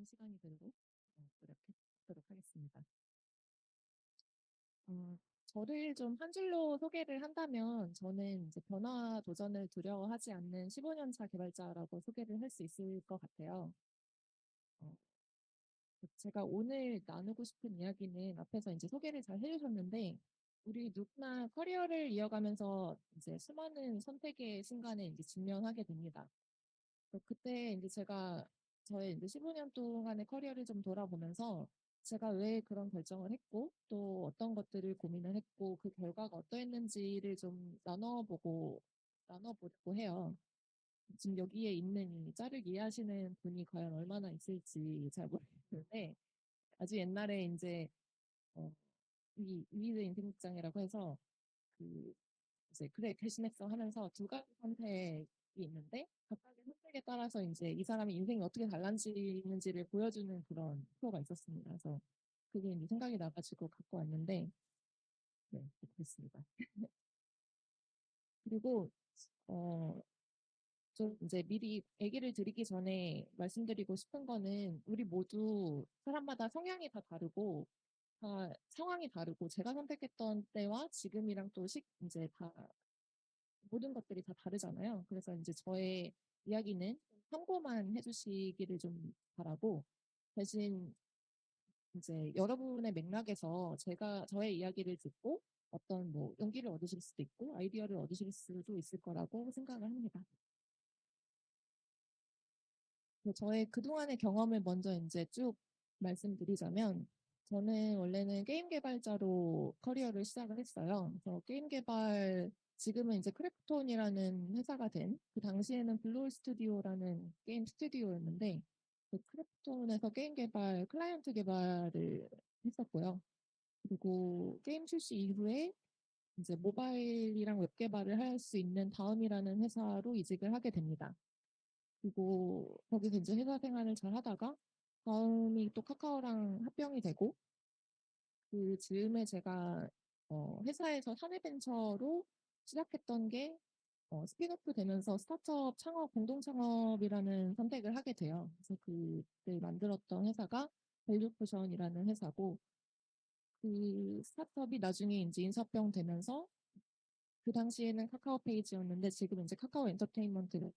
같은 시간이 되도록 노력하도록 하겠습니다. 어, 저를 좀 한 줄로 소개를 한다면 저는 이제 변화 도전을 두려워하지 않는 15년 차 개발자라고 소개를 할 수 있을 것 같아요. 어, 제가 오늘 나누고 싶은 이야기는 앞에서 이제 소개를 잘 해주셨는데 우리 누구나 커리어를 이어가면서 이제 수많은 선택의 순간에 이제 직면하게 됩니다. 그때 이제 제가 저의 이제 15년 동안의 커리어를 좀 돌아보면서 제가 왜 그런 결정을 했고 또 어떤 것들을 고민을 했고 그 결과가 어떠했는지를 좀 나눠보려고 해요. 지금 여기에 있는 이 짤을 이해하시는 분이 과연 얼마나 있을지 잘 모르겠는데 아주 옛날에 이제 어, 이 위드 인생 극장이라고 해서 그 이제 그래 대신했어 하면서 두 가지 선택이 있는데 각각의 선택에 따라서 이제 이 사람의 인생이 어떻게 달라지는지를 보여주는 그런 프로가 있었습니다. 그래서 그게 이제 생각이 나가지고 갖고 왔는데 네, 됐습니다. 그리고 어, 좀 이제 미리 얘기를 드리기 전에 말씀드리고 싶은 거는 우리 모두 사람마다 성향이 다 다르고 다 상황이 다르고 제가 선택했던 때와 지금이랑 또 이제 다 모든 것들이 다 다르잖아요. 그래서 이제 저의 이야기는 참고만 해주시기를 좀 바라고 대신 이제 여러분의 맥락에서 제가 저의 이야기를 듣고 어떤 뭐 용기를 얻으실 수도 있고 아이디어를 얻으실 수도 있을 거라고 생각을 합니다. 저의 그동안의 경험을 먼저 이제 쭉 말씀드리자면 저는 원래는 게임 개발자로 커리어를 시작을 했어요. 그래서 게임 개발 지금은 이제 크래프톤이라는 회사가 된 그 당시에는 블루홀 스튜디오라는 게임 스튜디오였는데 그 크래프톤에서 게임 개발 클라이언트 개발을 했었고요. 그리고 게임 출시 이후에 이제 모바일이랑 웹 개발을 할 수 있는 다음이라는 회사로 이직을 하게 됩니다. 그리고 거기서 이제 회사 생활을 잘 하다가 다음이 또 카카오랑 합병이 되고 그 즈음에 제가 회사에서 사내벤처로 시작했던 게 스핀오프 되면서 스타트업 창업 공동 창업이라는 선택을 하게 돼요. 그래서 그때 만들었던 회사가 밸류포션이라는 회사고 그 스타트업이 나중에 이제 인사병 되면서 그 당시에는 카카오 페이지였는데 지금 이제 카카오 엔터테인먼트로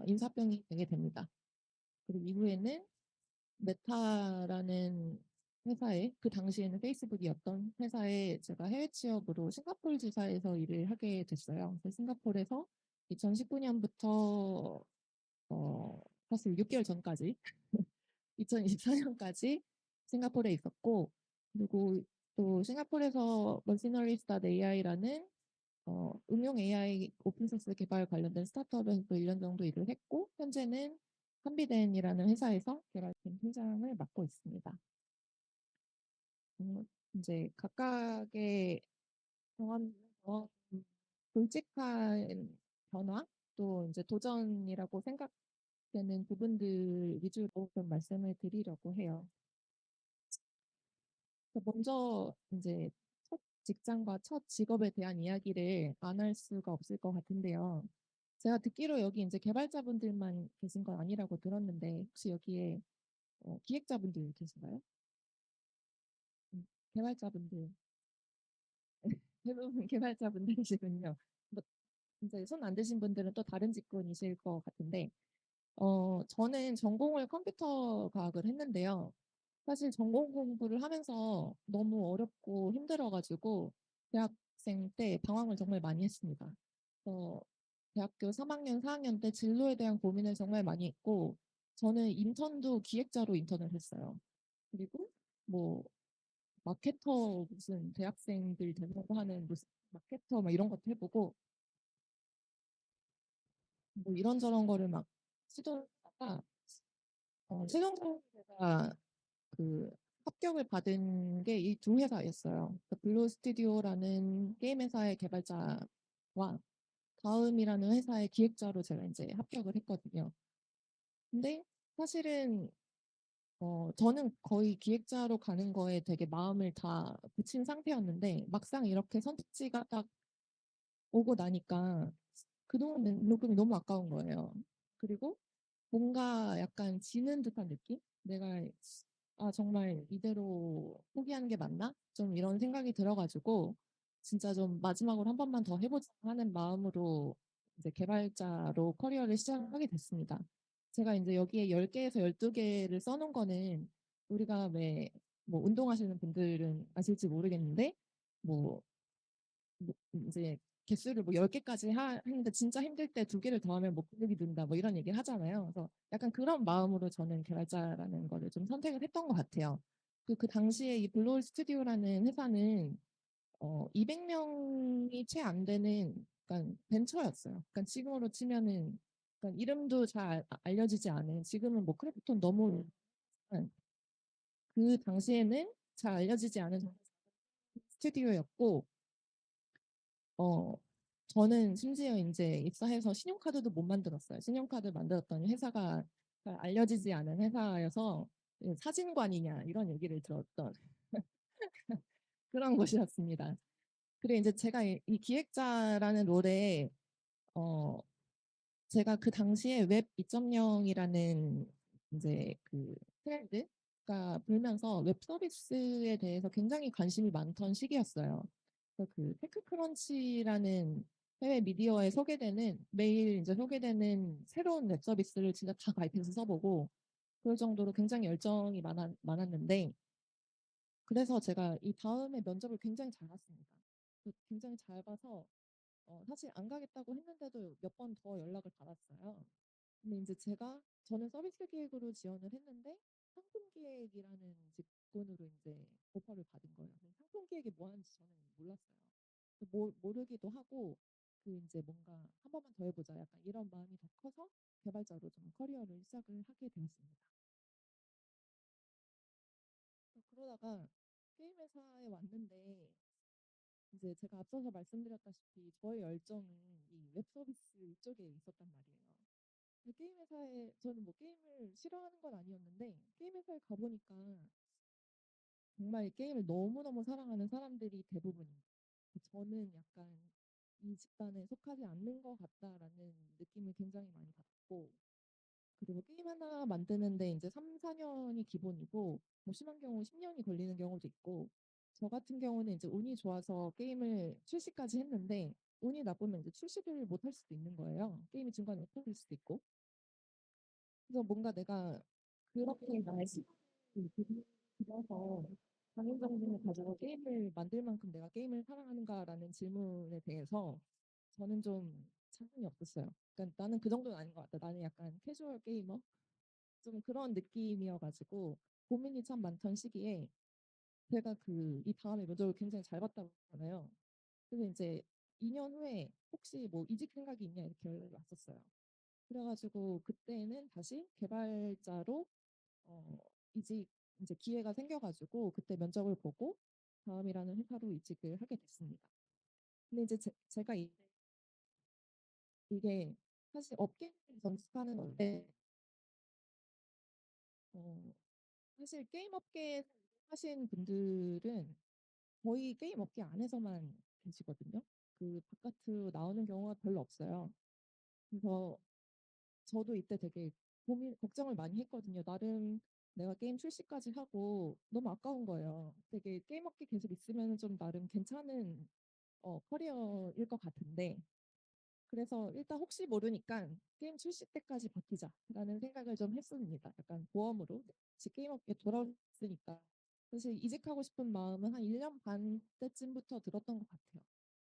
인사병이 되게 됩니다. 그리고 이후에는 메타라는 회사에 그 당시에는 페이스북이었던 회사에 제가 해외 취업으로 싱가포르 지사에서 일을 하게 됐어요. 그래서 싱가포르에서 2019년부터 사실 6개월 전까지 2024년까지 싱가포르에 있었고 그리고 또 싱가포르에서 머시너리스타 AI라는 응용 AI 오픈소스 개발 관련된 스타트업에서 또 1년 정도 일을 했고 현재는 한비덴이라는 회사에서 개발팀 팀장을 맡고 있습니다. 이제 각각의 경험에서 솔직한 변화 또 이제 도전이라고 생각되는 부분들 위주로 좀 말씀을 드리려고 해요. 먼저 이제 첫 직장과 첫 직업에 대한 이야기를 안 할 수가 없을 것 같은데요. 제가 듣기로 여기 이제 개발자분들만 계신 건 아니라고 들었는데 혹시 여기에 기획자분들 계신가요? 개발자분들 대부분 개발자분들이시군요. 뭐 이제 손 안 드신 분들은 또 다른 직군이실 것 같은데 저는 전공을 컴퓨터 과학을 했는데요. 사실 전공 공부를 하면서 너무 어렵고 힘들어가지고 대학생 때 방황을 정말 많이 했습니다. 대학교 3학년, 4학년 때 진로에 대한 고민을 정말 많이 했고 저는 인턴도 기획자로 인턴을 했어요. 그리고 뭐 마케터 무슨 대학생들 되려고 하는 무슨 마케터 막 이런 것도 해보고 뭐 이런저런 거를 막 시도하다가 최종적으로 제가 그 합격을 받은 게 이 두 회사였어요. 그 블루 스튜디오라는 게임 회사의 개발자와 다음이라는 회사의 기획자로 제가 이제 합격을 했거든요. 근데 사실은 저는 거의 기획자로 가는 거에 되게 마음을 다 붙인 상태였는데 막상 이렇게 선택지가 딱 오고 나니까 그동안 낸 녹음이 너무 아까운 거예요. 그리고 뭔가 약간 지는 듯한 느낌? 내가 정말 이대로 포기하는 게 맞나? 좀 이런 생각이 들어가지고 진짜 좀 마지막으로 한 번만 더 해보자 하는 마음으로 이제 개발자로 커리어를 시작하게 됐습니다. 제가 이제 여기에 10개에서 12개를 써놓은 거는 우리가 왜 뭐 운동하시는 분들은 아실지 모르겠는데 뭐 이제 개수를 뭐 10개까지 하는데 진짜 힘들 때 2개를 더하면 뭐 근육이 는다 뭐 이런 얘기를 하잖아요. 그래서 약간 그런 마음으로 저는 개발자라는 거를 좀 선택을 했던 것 같아요. 그 당시에 이 블루홀 스튜디오라는 회사는 200명이 채 안 되는 약간 벤처였어요. 그러니까 지금으로 치면은 그러니까 이름도 잘 알려지지 않은 지금은 뭐 크래프톤 너무 그 당시에는 잘 알려지지 않은 스튜디오였고 어, 저는 심지어 이제 입사해서 신용카드도 못 만들었어요. 신용카드 만들었더니 회사가 잘 알려지지 않은 회사여서 사진관이냐 이런 얘기를 들었던 그런 곳이었습니다. 그리고 이제 제가 이 기획자라는 롤에 어, 제가 그 당시에 웹 2.0이라는 이제 그 트렌드가 불면서 웹 서비스에 대해서 굉장히 관심이 많던 시기였어요. 그래서 그 테크크런치라는 해외 미디어에 소개되는 매일 이제 소개되는 새로운 웹 서비스를 진짜 다 가입해서 써보고 그럴 정도로 굉장히 열정이 많았는데 그래서 제가 이 다음에 면접을 굉장히 잘 봤습니다. 굉장히 잘 봐서 사실 안 가겠다고 했는데도 몇 번 더 연락을 받았어요. 근데 이제 저는 서비스 기획으로 지원을 했는데 상품 기획이라는 직군으로 이제 오퍼를 받은 거예요. 근데 상품 기획이 뭐 하는지 저는 몰랐어요. 모르기도 하고 그 이제 뭔가 한 번만 더 해보자 약간 이런 마음이 더 커서 개발자로 좀 커리어를 시작을 하게 되었습니다. 그러다가 게임 회사에 왔는데 이제 제가 앞서서 말씀드렸다시피 저의 열정은 이 웹 서비스 이쪽에 있었단 말이에요. 게임 회사에 저는 뭐 게임을 싫어하는 건 아니었는데 게임 회사에 가보니까 정말 게임을 너무너무 사랑하는 사람들이 대부분이에요. 저는 약간 이 집단에 속하지 않는 것 같다라는 느낌을 굉장히 많이 받았고 그리고 게임 하나 만드는데 이제 3, 4년이 기본이고 뭐 심한 경우 10년이 걸리는 경우도 있고 저 같은 경우는 이제 운이 좋아서 게임을 출시까지 했는데 운이 나쁘면 이제 출시를 못 할 수도 있는 거예요. 게임이 중간에 없어질 수도 있고 그래서 뭔가 내가 그렇게 나의 시간을 들여서 장인 정신을 가지고 게임을 만들 만큼 내가 게임을 사랑하는가라는 질문에 대해서 저는 좀 자신이 없었어요. 그러니까 나는 그 정도는 아닌 것 같다. 나는 약간 캐주얼 게이머 좀 그런 느낌이어가지고 고민이 참 많던 시기에 제가 이 다음에 면접을 굉장히 잘 봤다고 하잖아요. 그래서 이제 2년 후에 혹시 뭐 이직 생각이 있냐 이렇게 연락이 왔었어요. 그래가지고 그때는 다시 개발자로 어, 이직 이제 기회가 생겨가지고 그때 면접을 보고 다음이라는 회사로 이직을 하게 됐습니다. 근데 이제 제가 이게 사실 업계 전직하는 건데 어, 사실 게임 업계에 하신 분들은 거의 게임 업계 안에서만 계시거든요. 그 바깥으로 나오는 경우가 별로 없어요. 그래서 저도 이때 되게 걱정을 많이 했거든요. 나름 내가 게임 출시까지 하고 너무 아까운 거예요. 되게 게임 업계 계속 있으면 좀 나름 괜찮은 커리어일 것 같은데 그래서 일단 혹시 모르니까 게임 출시 때까지 버티자라는 생각을 좀 했습니다. 약간 보험으로 다시 게임 업계 돌아왔으니까 사실 이직하고 싶은 마음은 한 1년 반 때쯤부터 들었던 것 같아요.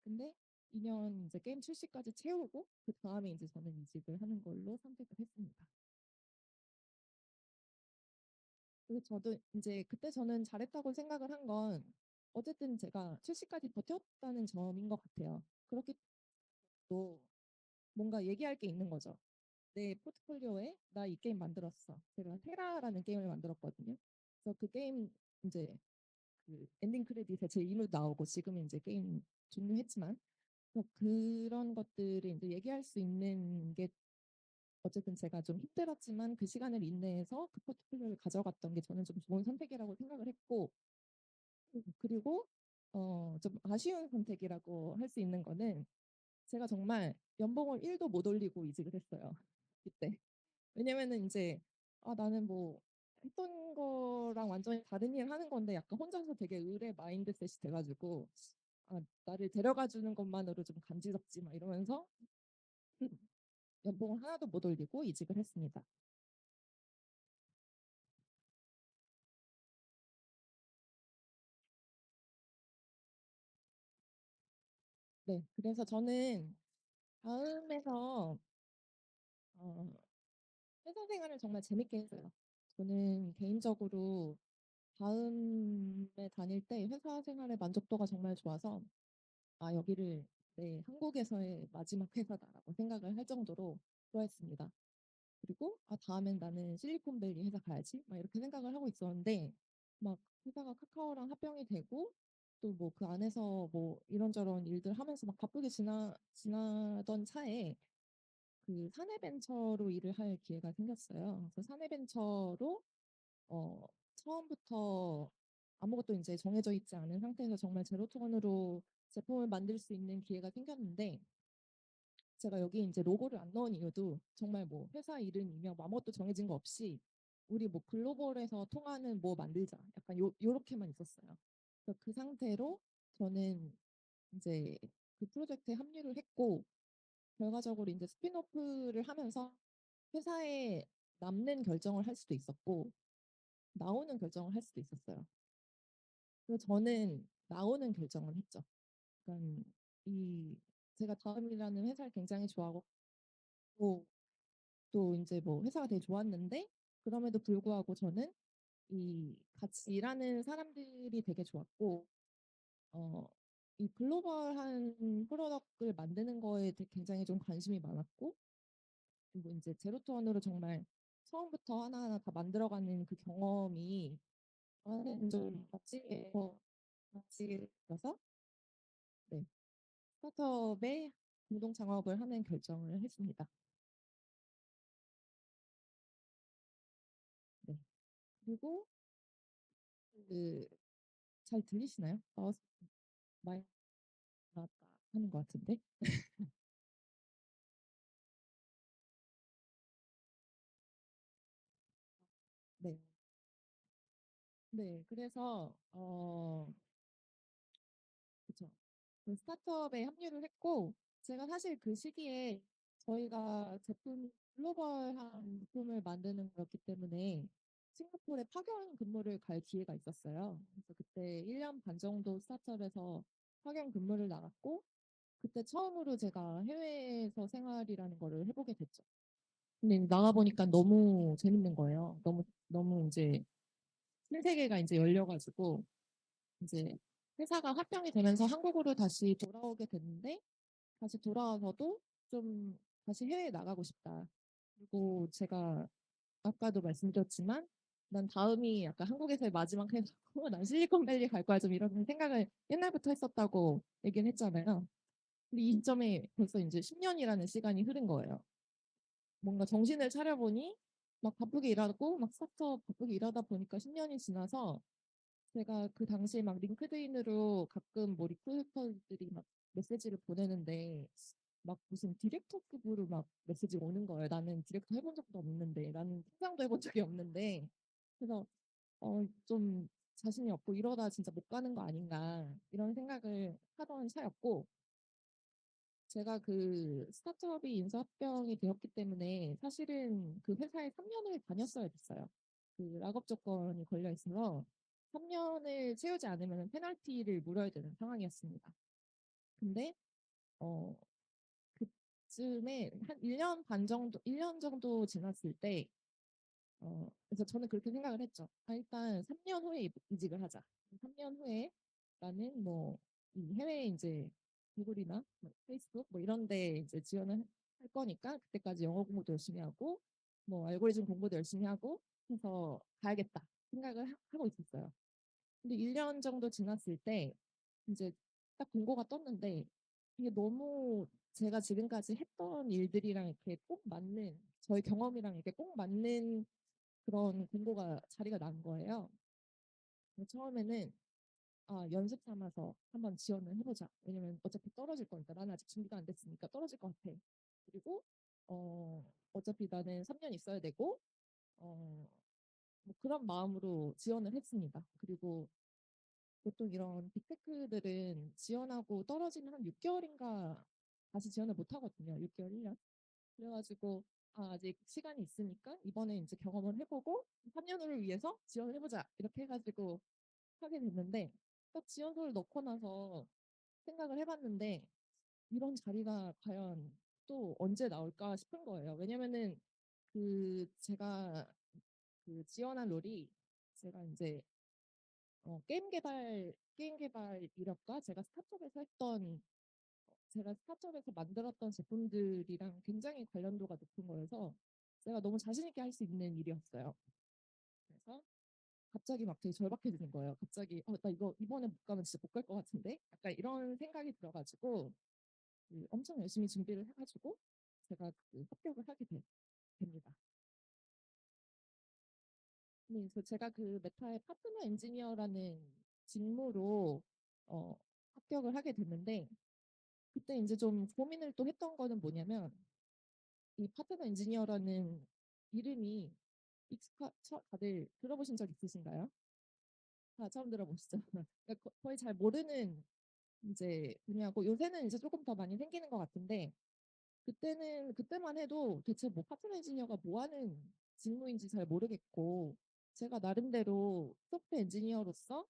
근데 2년 이제 게임 출시까지 채우고 그 다음에 이제 저는 이직을 하는 걸로 선택을 했습니다. 그래서 저도 이제 그때 저는 잘했다고 생각을 한 건 어쨌든 제가 출시까지 버텼다는 점인 것 같아요. 그렇기 또 뭔가 얘기할 게 있는 거죠. 내 포트폴리오에 나 이 게임 만들었어. 제가 테라라는 게임을 만들었거든요. 그래서 그 게임 이제 그 엔딩 크레딧에 제 이름 나오고 지금은 이제 게임 종료했지만 그런 것들을 이제 얘기할 수 있는 게 어쨌든 제가 좀 힘들었지만 그 시간을 인내해서 그 포트폴리오를 가져갔던 게 저는 좀 좋은 선택이라고 생각을 했고 그리고 좀 아쉬운 선택이라고 할 수 있는 거는 제가 정말 연봉을 1도 못 올리고 이직을 했어요. 그때. 왜냐면은 이제 나는 뭐 했던 거랑 완전히 다른 일 하는 건데 약간 혼자서 되게 의뢰 마인드셋이 돼가지고 나를 데려가 주는 것만으로 좀 감지덕지 막 이러면서 연봉을 하나도 못 올리고 이직을 했습니다. 네, 그래서 저는 다음에서 어, 회사 생활을 정말 재밌게 했어요. 저는 개인적으로 다음에 다닐 때 회사 생활의 만족도가 정말 좋아서 여기를 내 한국에서의 마지막 회사다라고 생각을 할 정도로 좋아했습니다. 그리고 다음엔 나는 실리콘밸리 회사 가야지 막 이렇게 생각을 하고 있었는데 막 회사가 카카오랑 합병이 되고 또 뭐 그 안에서 뭐 이런저런 일들 하면서 막 바쁘게 지나던 차에 그 사내벤처로 일을 할 기회가 생겼어요. 그래서 사내벤처로 처음부터 아무것도 이제 정해져 있지 않은 상태에서 정말 제로 투원으로 제품을 만들 수 있는 기회가 생겼는데 제가 여기 이제 로고를 안 넣은 이유도 정말 뭐 회사 이름이며 뭐 아무것도 정해진 거 없이 우리 뭐 글로벌에서 통하는 뭐 만들자 약간 요렇게만 있었어요. 그래서 그 상태로 저는 이제 그 프로젝트에 합류를 했고 결과적으로 이제 스핀오프를 하면서 회사에 남는 결정을 할 수도 있었고 나오는 결정을 할 수도 있었어요. 그래서 저는 나오는 결정을 했죠. 그러니까 이 제가 다음이라는 회사를 굉장히 좋아하고 또 이제 뭐 회사가 되게 좋았는데 그럼에도 불구하고 저는 이 같이 일하는 사람들이 되게 좋았고 어, 이 글로벌한 프로덕트를 만드는 거에 굉장히 좀 관심이 많았고 그리고 이제 제로투원으로 정말 처음부터 하나하나 다 만들어가는 그 경험이 저는 좀 같이 있어서 네, 스타트업에 공동 창업을 하는 결정을 했습니다. 네. 그리고 그 잘 들리시나요? 마이크 나왔다 하는 것 같은데. 네. 네. 그래서 그쵸. 그 스타트업에 합류를 했고 제가 사실 그 시기에 저희가 글로벌한 제품을 만드는 거였기 때문에 싱가포르에 파견 근무를 갈 기회가 있었어요. 그래서 그때 1년 반 정도 스타트업에서 파견 근무를 나갔고 그때 처음으로 제가 해외에서 생활이라는 거를 해보게 됐죠. 근데 나가보니까 너무 재밌는 거예요. 너무 이제 신세계가 이제 열려가지고 이제 회사가 합병이 되면서 한국으로 다시 돌아오게 됐는데 다시 돌아와서도 좀 다시 해외에 나가고 싶다. 그리고 제가 아까도 말씀드렸지만 난 다음이 약간 한국에서의 마지막 회사고 난 실리콘밸리 갈 거야 좀 이런 생각을 옛날부터 했었다고 얘기를 했잖아요. 근데 이 시점에 벌써 이제 10년이라는 시간이 흐른 거예요. 뭔가 정신을 차려보니 막 바쁘게 일하고 막 스타트업 바쁘게 일하다 보니까 10년이 지나서 제가 그 당시에 막 링크드인으로 가끔 뭐 리크루터들이 막 메시지를 보내는데 막 무슨 디렉터급으로 막 메시지가 오는 거예요. 나는 디렉터 해본 적도 없는데, 나는 팀장도 해본 적이 없는데. 그래서 좀 자신이 없고 이러다 진짜 못 가는 거 아닌가 이런 생각을 하던 차였고 제가 그 스타트업이 인수합병이 되었기 때문에 사실은 그 회사에 3년을 다녔어야 됐어요. 그 락업 조건이 걸려 있어서 3년을 채우지 않으면 페널티를 물어야 되는 상황이었습니다. 근데 어 그쯤에 한 1년 반 정도, 1년 정도 지났을 때 그래서 저는 그렇게 생각을 했죠. 일단 3년 후에 이직을 하자. 3년 후에 나는 뭐 이 해외에 이제 구글이나 뭐 페이스북 뭐 이런 데 이제 지원을 할 거니까 그때까지 영어 공부도 열심히 하고 뭐 알고리즘 공부도 열심히 하고 해서 가야겠다 생각을 하고 있었어요. 근데 1년 정도 지났을 때 이제 딱 공고가 떴는데 이게 너무 제가 지금까지 했던 일들이랑 이렇게 꼭 맞는 저의 경험이랑 이렇게 꼭 맞는 그런 공고가 자리가 난 거예요. 처음에는 연습 삼아서 한번 지원을 해보자. 왜냐면 어차피 떨어질 거니까 나는 아직 준비가 안 됐으니까 떨어질 것 같아. 그리고 어차피 나는 3년 있어야 되고 어, 뭐 그런 마음으로 지원을 했습니다. 그리고 보통 이런 빅테크들은 지원하고 떨어지면 한 6개월인가 다시 지원을 못 하거든요. 6개월, 1년. 그래가지고 아직 시간이 있으니까 이번에 이제 경험을 해보고 3년 후를 위해서 지원을 해보자 이렇게 해가지고 하게 됐는데 딱 지원서를 넣고 나서 생각을 해봤는데 이런 자리가 과연 또 언제 나올까 싶은 거예요. 왜냐면은 그 제가 그 지원한 롤이 제가 이제 게임 개발 이력과 제가 스타트업에서 만들었던 제품들이랑 굉장히 관련도가 높은 거여서 제가 너무 자신 있게 할 수 있는 일이었어요. 그래서 갑자기 막 되게 절박해지는 거예요. 갑자기 나 이거 이번에 못 가면 진짜 못 갈 것 같은데? 약간 이런 생각이 들어가지고 엄청 열심히 준비를 해가지고 제가 그 합격을 됩니다. 네, 그래서 제가 그 메타의 파트너 엔지니어라는 직무로 어, 합격을 하게 됐는데 그때 이제 좀 고민을 또 했던 거는 뭐냐면 이 파트너 엔지니어라는 이름이 다들 들어보신 적 있으신가요? 다 처음 들어보시죠? 그러니까 거의 잘 모르는 이제 분야고 요새는 이제 조금 더 많이 생기는 것 같은데 그때만 해도 대체 뭐 파트너 엔지니어가 뭐 하는 직무인지 잘 모르겠고 제가 나름대로 소프트웨어 엔지니어로서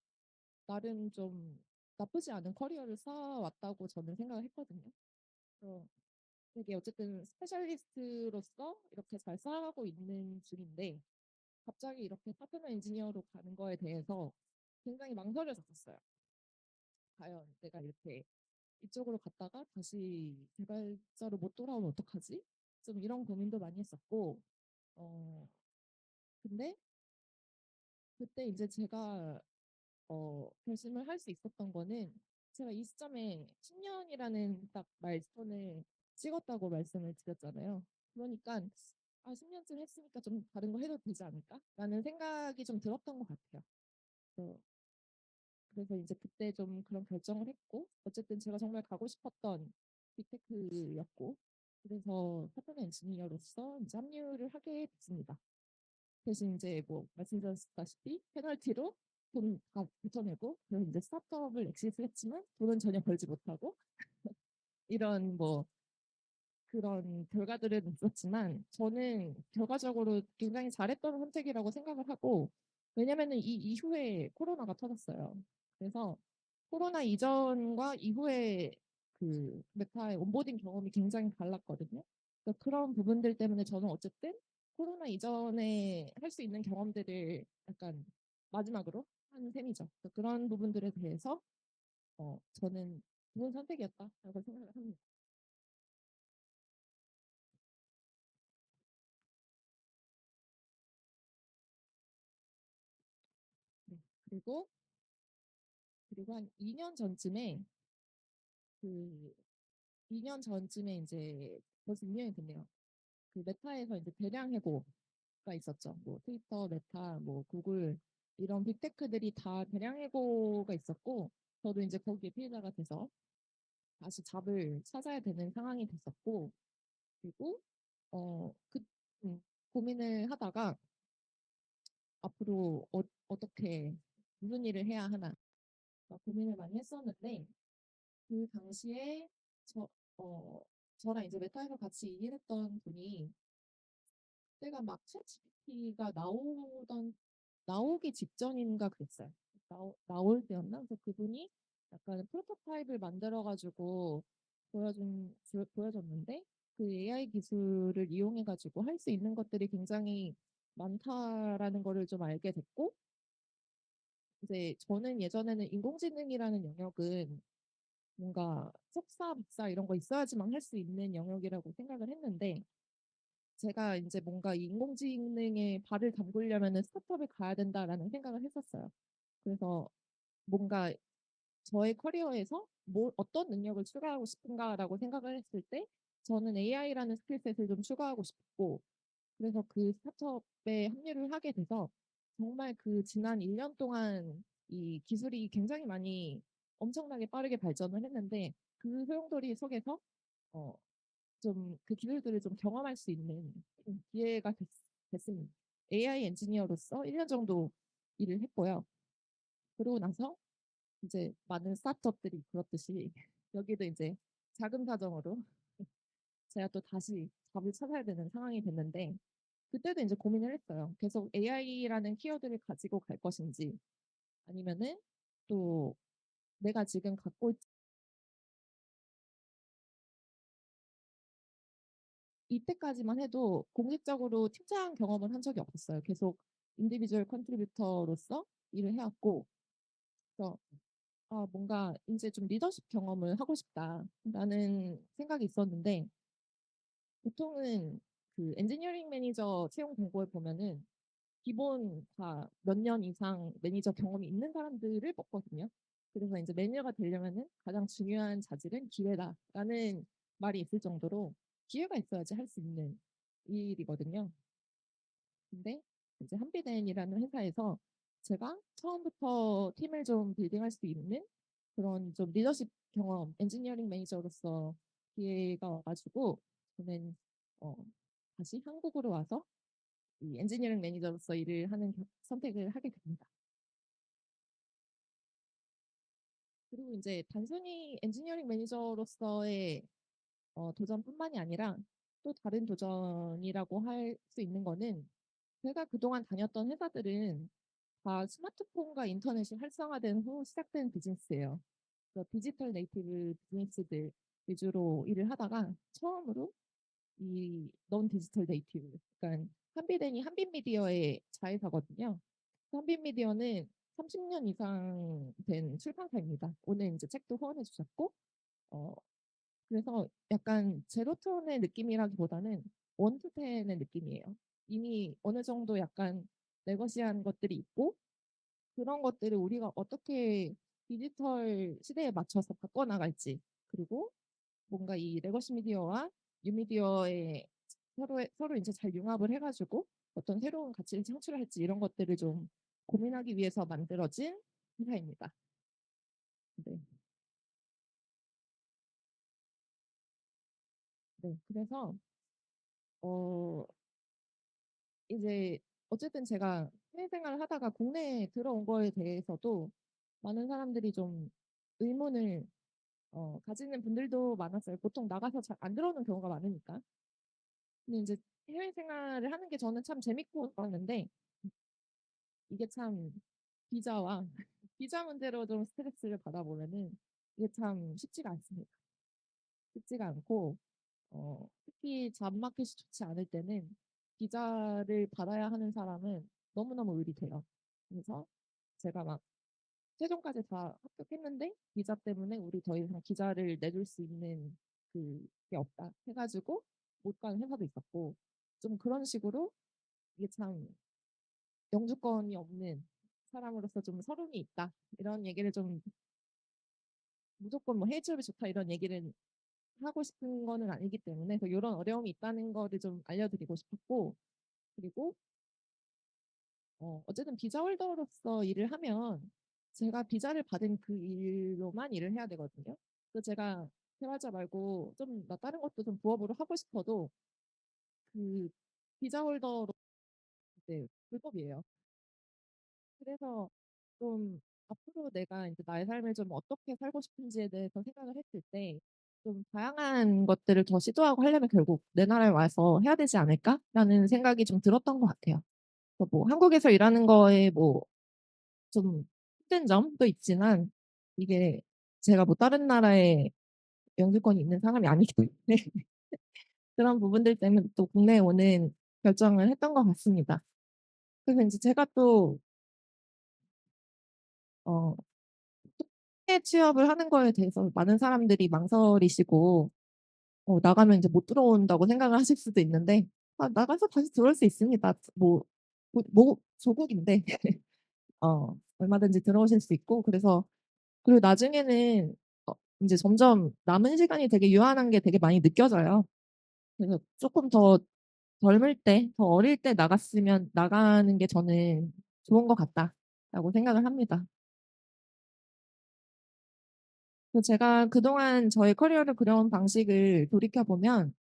나름 좀 나쁘지 않은 커리어를 쌓아왔다고 저는 생각을 했거든요. 그래서 되게 어쨌든 스페셜리스트로서 이렇게 잘 살아가고 있는 중인데 갑자기 이렇게 파트너 엔지니어로 가는 거에 대해서 굉장히 망설여졌었어요. 과연 내가 이렇게 이쪽으로 갔다가 다시 개발자로 못 돌아오면 어떡하지? 좀 이런 고민도 많이 했었고, 어, 근데 그때 이제 제가 결심을 할 수 있었던 거는 제가 이 시점에 10년이라는 딱 마일스톤을 찍었다고 말씀을 드렸잖아요. 그러니까 10년쯤 했으니까 좀 다른 거 해도 되지 않을까? 라는 생각이 좀 들었던 것 같아요. 어, 그래서 이제 그때 좀 그런 결정을 했고, 어쨌든 제가 정말 가고 싶었던 빅테크였고, 그래서 파트너 엔지니어로서 이제 합류를 하게 됐습니다. 대신 이제 뭐 말씀드렸다시피 페널티로 돈 다 붙여내고, 그래서 이제 스타트업을 엑시스 했지만 돈은 전혀 벌지 못하고, 이런 뭐 그런 결과들은 있었지만 저는 결과적으로 굉장히 잘했던 선택이라고 생각을 하고 왜냐면은 이 이후에 코로나가 터졌어요. 그래서 코로나 이전과 이후에 그 메타의 온보딩 경험이 굉장히 달랐거든요. 그러니까 그런 부분들 때문에 저는 어쨌든 코로나 이전에 할 수 있는 경험들을 약간 마지막으로 한 셈이죠. 그래서 그런 부분들에 대해서 저는 좋은 선택이었다라고 생각을 합니다. 네. 그리고 한 2년 전쯤에 그 2년 전쯤에 이제 벌써 2년이 됐네요. 그 메타에서 이제 대량 해고가 있었죠. 뭐 트위터, 메타, 뭐 구글 이런 빅테크들이 다 대량 해고가 있었고 저도 이제 거기에 피해자가 돼서 다시 잡을 찾아야 되는 상황이 됐었고 그리고 그 고민을 하다가 앞으로 어떻게 무슨 일을 해야 하나 고민을 많이 했었는데 그 당시에 저, 어, 저랑 이제 메타에서 같이 일했던 분이 그때가 막 챗GPT가 나오기 직전인가 그랬어요. 나올 때였나? 그래서 그분이 약간 프로토타입을 만들어가지고 보여줬는데 그 AI 기술을 이용해가지고 할 수 있는 것들이 굉장히 많다라는 거를 좀 알게 됐고 이제 저는 예전에는 인공지능이라는 영역은 뭔가 석사, 박사 이런 거 있어야지만 할 수 있는 영역이라고 생각을 했는데 제가 이제 뭔가 이 인공지능에 발을 담그려면은 스타트업에 가야 된다라는 생각을 했었어요. 그래서 뭔가 저의 커리어에서 어떤 능력을 추가하고 싶은가라고 생각을 했을 때 저는 AI라는 스킬셋을 좀 추가하고 싶고 그래서 그 스타트업에 합류를 하게 돼서 정말 그 지난 1년 동안 이 기술이 굉장히 많이 엄청나게 빠르게 발전을 했는데 그 소용돌이 속에서 어, 좀 그 기술들을 좀 경험할 수 있는 기회가 됐습니다. AI 엔지니어로서 1년 정도 일을 했고요. 그러고 나서 이제 많은 스타트업들이 그렇듯이 여기도 이제 자금 사정으로 제가 또 다시 답을 찾아야 되는 상황이 됐는데 그때도 이제 고민을 했어요. 계속 AI라는 키워드를 가지고 갈 것인지 아니면은 또 내가 지금 갖고 이때까지만 해도 공식적으로 팀장 경험을 한 적이 없었어요. 계속 인디비주얼 컨트리뷰터로서 일을 해왔고, 그래서 뭔가 이제 좀 리더십 경험을 하고 싶다라는 생각이 있었는데, 보통은 그 엔지니어링 매니저 채용 공고에 보면은 기본 다 몇 년 이상 매니저 경험이 있는 사람들을 뽑거든요. 그래서 이제 매니저가 되려면은 가장 중요한 자질은 기회다라는 말이 있을 정도로 기회가 있어야지 할 수 있는 일이거든요. 근데 이제 한비덴이라는 회사에서 제가 처음부터 팀을 좀 빌딩할 수 있는 그런 좀 리더십 경험, 엔지니어링 매니저로서 기회가 와가지고 저는 어, 다시 한국으로 와서 이 엔지니어링 매니저로서 일을 하는 선택을 하게 됩니다. 그리고 이제 단순히 엔지니어링 매니저로서의 도전뿐만이 아니라 또 다른 도전이라고 할 수 있는 거는 제가 그동안 다녔던 회사들은 다 스마트폰과 인터넷이 활성화된 후 시작된 비즈니스예요. 그래서 디지털 네이티브 비즈니스들 위주로 일을 하다가 처음으로 이 넌 디지털 네이티브, 그러니까 한비덴이 한빛미디어의 자회사거든요. 한빛미디어는 30년 이상 된 출판사입니다. 오늘 이제 책도 후원해 주셨고, 어, 그래서 약간 제로톤의 느낌이라기보다는 원투텐의 느낌이에요. 이미 어느 정도 약간 레거시한 것들이 있고 그런 것들을 우리가 어떻게 디지털 시대에 맞춰서 바꿔나갈지 그리고 뭔가 이 레거시 미디어와 뉴미디어의 서로 이제 잘 융합을 해가지고 어떤 새로운 가치를 창출할지 이런 것들을 좀 고민하기 위해서 만들어진 회사입니다. 네, 네. 그래서 어 이제 어쨌든 제가 해외 생활을 하다가 국내에 들어온 거에 대해서도 많은 사람들이 좀 의문을 가지는 분들도 많았어요. 보통 나가서 잘 안 들어오는 경우가 많으니까. 근데 이제 해외 생활을 하는 게 저는 참 재밌고 그러는데 이게 참 비자와 비자 문제로 좀 스트레스를 받아보면은 이게 참 쉽지가 않습니다. 쉽지가 않고 특히 잡마켓이 좋지 않을 때는 비자를 받아야 하는 사람은 너무너무 의리돼요. 그래서 제가 막 최종까지 다 합격했는데 비자 때문에 우리 더 이상 비자를 내줄 수 있는 그게 없다 해가지고 못 가는 회사도 있었고 좀 그런 식으로 이게 참 영주권이 없는 사람으로서 좀 서름이 있다 이런 얘기를 좀 무조건 뭐 해외 취업이 좋다 이런 얘기를 하고 싶은 거는 아니기 때문에 이런 어려움이 있다는 거를 좀 알려드리고 싶었고 그리고 어쨌든 비자 홀더로서 일을 하면 제가 비자를 받은 그 일로만 일을 해야 되거든요. 그래서 제가 개발자 말고 좀 나 다른 것도 좀 부업으로 하고 싶어도 그 비자 홀더로 네, 불법이에요. 그래서 좀 앞으로 내가 이제 나의 삶을 좀 어떻게 살고 싶은지에 대해서 생각을 했을 때 좀 다양한 것들을 더 시도하고 하려면 결국 내 나라에 와서 해야 되지 않을까라는 생각이 좀 들었던 것 같아요. 그래서 뭐 한국에서 일하는 거에 뭐 좀 힘든 점도 있지만 이게 제가 뭐 다른 나라에 영주권이 있는 사람이 아니기 때문에 그런 부분들 때문에 또 국내에 오는 결정을 했던 것 같습니다. 그래서 이제 제가 또 어, 해외 취업을 하는 거에 대해서 많은 사람들이 망설이시고 나가면 이제 못 들어온다고 생각을 하실 수도 있는데 나가서 다시 들어올 수 있습니다. 뭐 조국인데 얼마든지 들어오실 수 있고 그래서 그리고 나중에는 이제 점점 남은 시간이 되게 유한한 게 되게 많이 느껴져요. 그래서 조금 더 젊을 때, 더 어릴 때 나갔으면 나가는 게 저는 좋은 것 같다라고 생각을 합니다. 그래서 제가 그동안 저의 커리어를 그려온 방식을 돌이켜보면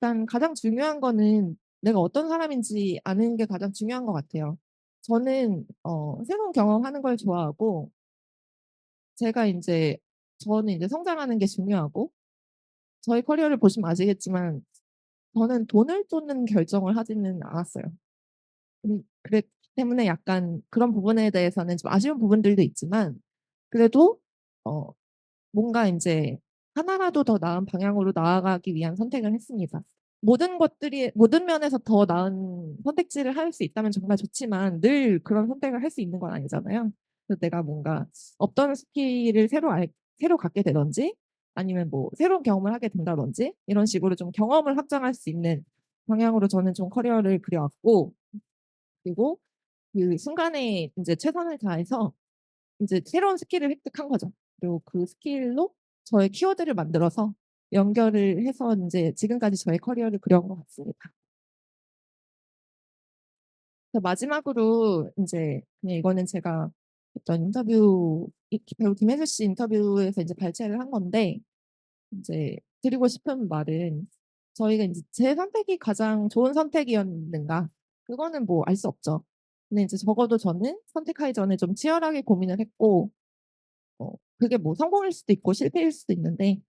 일단 가장 중요한 거는 내가 어떤 사람인지 아는 게 가장 중요한 것 같아요. 저는 새로운 경험하는 걸 좋아하고 제가 인제 저는 이제 성장하는 게 중요하고 저희 커리어를 보시면 아시겠지만 저는 돈을 쫓는 결정을 하지는 않았어요. 그랬기 때문에 약간 그런 부분에 대해서는 좀 아쉬운 부분들도 있지만 그래도 어 뭔가 인제 하나라도 더 나은 방향으로 나아가기 위한 선택을 했습니다. 모든 면에서 더 나은 선택지를 할 수 있다면 정말 좋지만 늘 그런 선택을 할 수 있는 건 아니잖아요. 그래서 내가 뭔가 없던 스킬을 새로 갖게 되든지 아니면 뭐 새로운 경험을 하게 된다든지 이런 식으로 좀 경험을 확장할 수 있는 방향으로 저는 좀 커리어를 그려 왔고 그리고 그 순간에 인제 최선을 다해서 인제 새로운 스킬을 획득한 거죠. 그리고 그 스킬로 저의 키워드를 만들어서 연결을 해서 인제 지금까지 저의 커리어를 그려온 것 같습니다. 그래서 마지막으로 인제 그냥 이거는 제가 어떤 인터뷰 배우 김혜수 씨 인터뷰에서 인제 발췌를 한 건데 인제 드리고 싶은 말은 저희가 인제 '제 선택이 가장 좋은 선택이었는가.' 그거는 뭐 알 수 없죠. 근데 인제 적어도 저는 선택하기 전에 좀 치열하게 고민을 했고 그게 뭐 성공일 수도 있고 실패일 수도 있는데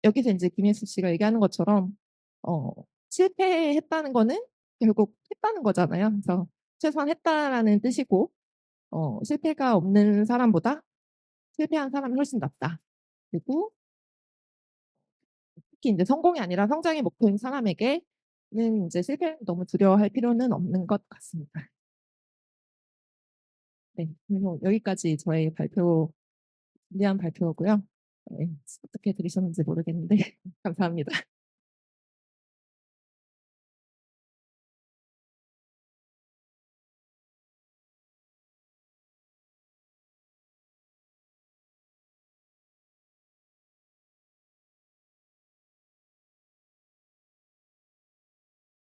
여기서 인제 김혜수 씨가 얘기하는 것처럼 어 실패했다는 거는 결국 했다는 거잖아요. 그래서 최소한 했다라는 뜻이고 실패가 없는 사람보다 실패한 사람이 훨씬 낫다. 그리고 특히 인제 성공이 아니라 성장이 목표인 사람에게는 인제 실패를 너무 두려워할 필요는 없는 것 같습니다. 네. 그래서 여기까지 저의 준비한 발표고요. 네. 어떻게 들으셨는지 모르겠는데 감사합니다.